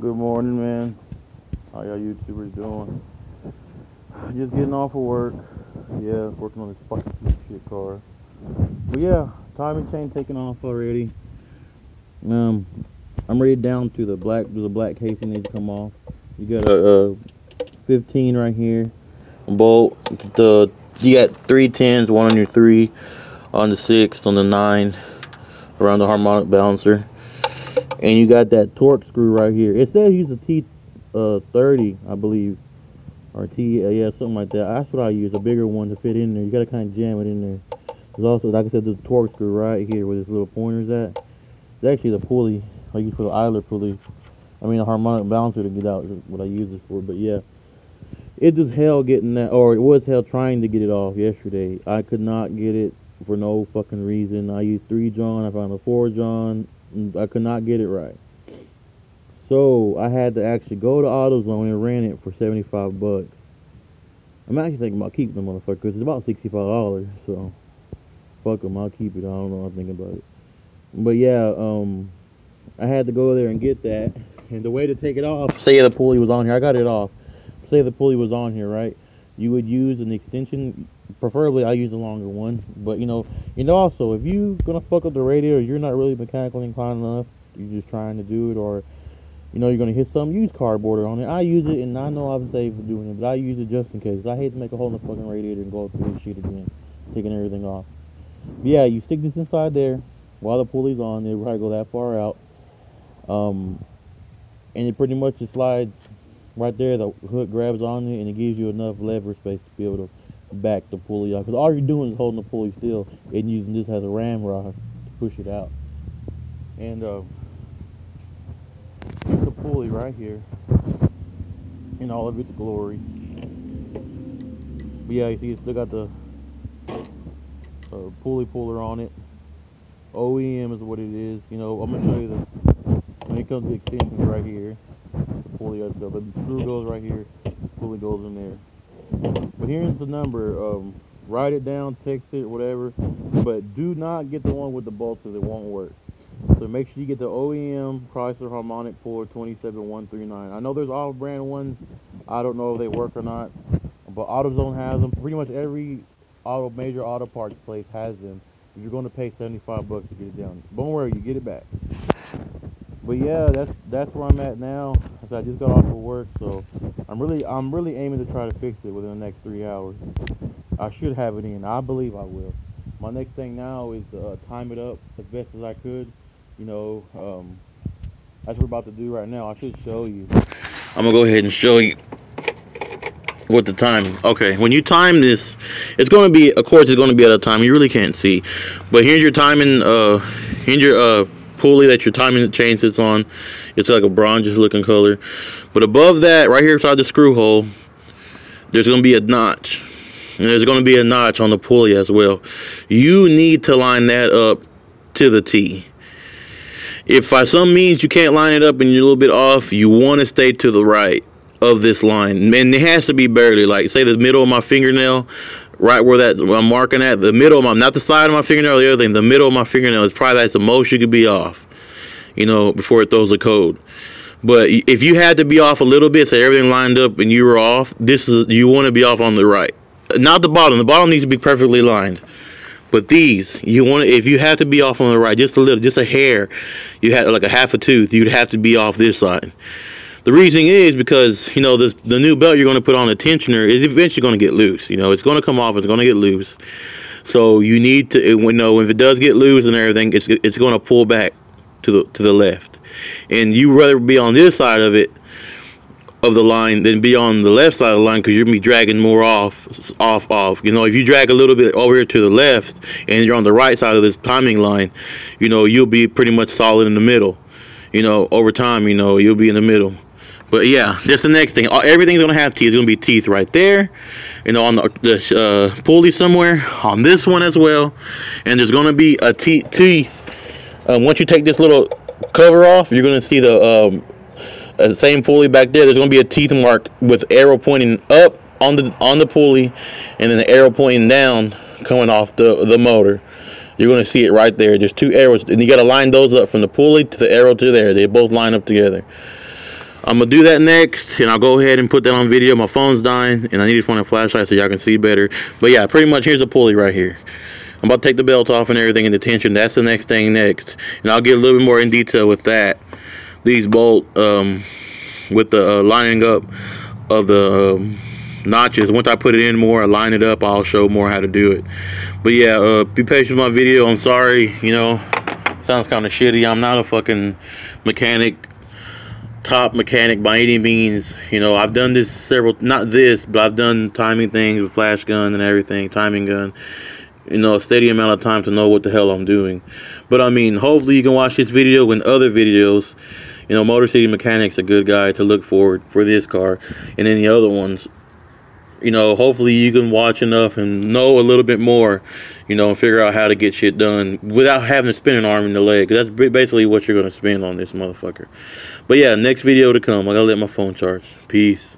Good morning, man. How y'all YouTubers doing? Just getting off of work. Yeah, working on this fucking piece of shit car. But yeah, timing chain taking off already. Um, I'm ready down to the black. The black casing needs to come off. You got a 15 right here. Bolt. You got 310s, one on your 3, on the 6, on the 9, around the harmonic balancer. And you got that torque screw right here. It says use a T30, I believe, or yeah, something like that. That's what I use, a bigger one to fit in there. You gotta kind of jam it in there. There's also, like I said, the torque screw right here where this little pointer's at. It's actually the pulley I use for the idler pulley. I mean, a harmonic balancer to get out is what I use it for. But yeah, it was hell getting that, or it was hell trying to get it off yesterday. I could not get it for no fucking reason. I used 3 John, I found a 4 John. I could not get it right. So I had to actually go to AutoZone and rent it for 75 bucks. I'm actually thinking about keeping the motherfucker because it's about $65. So fuck them, I'll keep it. I don't know, I'm thinking about it. But yeah, I had to go there and get that. And the way to take it off, say the pulley was on here, I got it off. Say the pulley was on here, right? You would use an extension. Preferably I use a longer one, but you know also, if you gonna fuck up the radiator, you're not really mechanically inclined enough, you're just trying to do it, or you're gonna hit some, use cardboard on it. I use it, and I know I'm safe for doing it, but I use it just in case. I hate to make a hole in the fucking radiator and go through this shit again, taking everything off. But yeah, you stick this inside there while the pulley's on. It'll probably go that far out, and it pretty much just slides right there. The hook grabs on it, and it gives you enough lever space to be able to back the pulley out, because all you're doing is holding the pulley still and using this as a ram rod to push it out. And here's the pulley right here in all of its glory. But yeah, you see it's still got the pulley puller on it. OEM is what it is. I'm gonna show you when it comes to extensions right here, the pulley and stuff, but the screw goes right here, the pulley goes in there. But here's the number. Write it down, text it, whatever. But do not get the one with the bolts, because it won't work. So make sure you get the OEM Chrysler harmonic puller 27139. I know there's off-brand ones. I don't know if they work or not, but AutoZone has them. Pretty much every major auto parts place has them. You're going to pay 75 bucks to get it down. Don't worry, you get it back. But yeah, that's where I'm at now. I just got off of work, so I'm really aiming to try to fix it within the next 3 hours. I should have it in. I believe I will. My next thing now is time it up as best as I could. That's what we're about to do right now. I should show you. I'm gonna go ahead and show you what the timing. Okay, when you time this, it's gonna be, of course, it's gonna be at a time you really can't see. But here's your timing. Here's your pulley that your timing chain sits on. It's like a bronze looking color, but above that, right here inside the screw hole, there's going to be a notch, and there's going to be a notch on the pulley as well. You need to line that up to the T. If by some means you can't line it up and you're a little bit off, you want to stay to the right of this line, and it has to be barely, like, say the middle of my fingernail, right where I'm marking at, the middle of my, not the side of my fingernail or the other thing, the middle of my fingernail is probably, that's the most you could be off, before it throws a code. But if you had to be off a little bit, say everything lined up and you were off, you want to be off on the right, not the bottom. The bottom needs to be perfectly lined. But these, if you have to be off on the right, just a little, just a hair, you had like a half a tooth, you'd have to be off this side. The reason is because, the new belt you're going to put on the tensioner is eventually going to get loose. It's going to come off, it's going to get loose. So you need to, if it does get loose and everything, it's going to pull back to the left. And you rather be on this side of it, of the line, than be on the left side of the line, because you're going to be dragging more off. If you drag a little bit over here to the left and you're on the right side of this timing line, you'll be pretty much solid in the middle. Over time, you'll be in the middle. But yeah, that's the next thing. Everything's going to have teeth. It's going to be teeth right there, on the pulley somewhere, on this one as well. And there's going to be a teeth. Once you take this little cover off, you're going to see the same pulley back there. There's going to be a teeth mark with arrow pointing up on the pulley, and then the arrow pointing down coming off the motor. You're going to see it right there. There's 2 arrows, and you got to line those up from the pulley to the arrow to there. They both line up together. I'm gonna do that next, and I'll go ahead and put that on video. My phone's dying, and I need to find a flashlight so y'all can see better. But yeah, pretty much here's a pulley right here. I'm about to take the belt off and everything in the tension. That's the next thing next, and I'll get a little bit more in detail with that. These bolt with the lining up of the notches. Once I put it in more, I line it up, I'll show more how to do it. But yeah, be patient with my video. I'm sorry, you know, sounds kind of shitty. I'm not a fucking mechanic, top mechanic by any means. You know, I've done this several, not this, but I've done timing things with flash gun and everything, timing gun, you know, a steady amount of time to know what the hell I'm doing. But I mean, hopefully you can watch this video and other videos. You know, Motor City Mechanic's a good guy to look for this car and any other ones. You know, hopefully you can watch enough and know a little bit more, you know, and figure out how to get shit done without having to spend an arm and a leg. Because that's basically what you're going to spend on this motherfucker. But yeah, next video to come. I got to let my phone charge. Peace.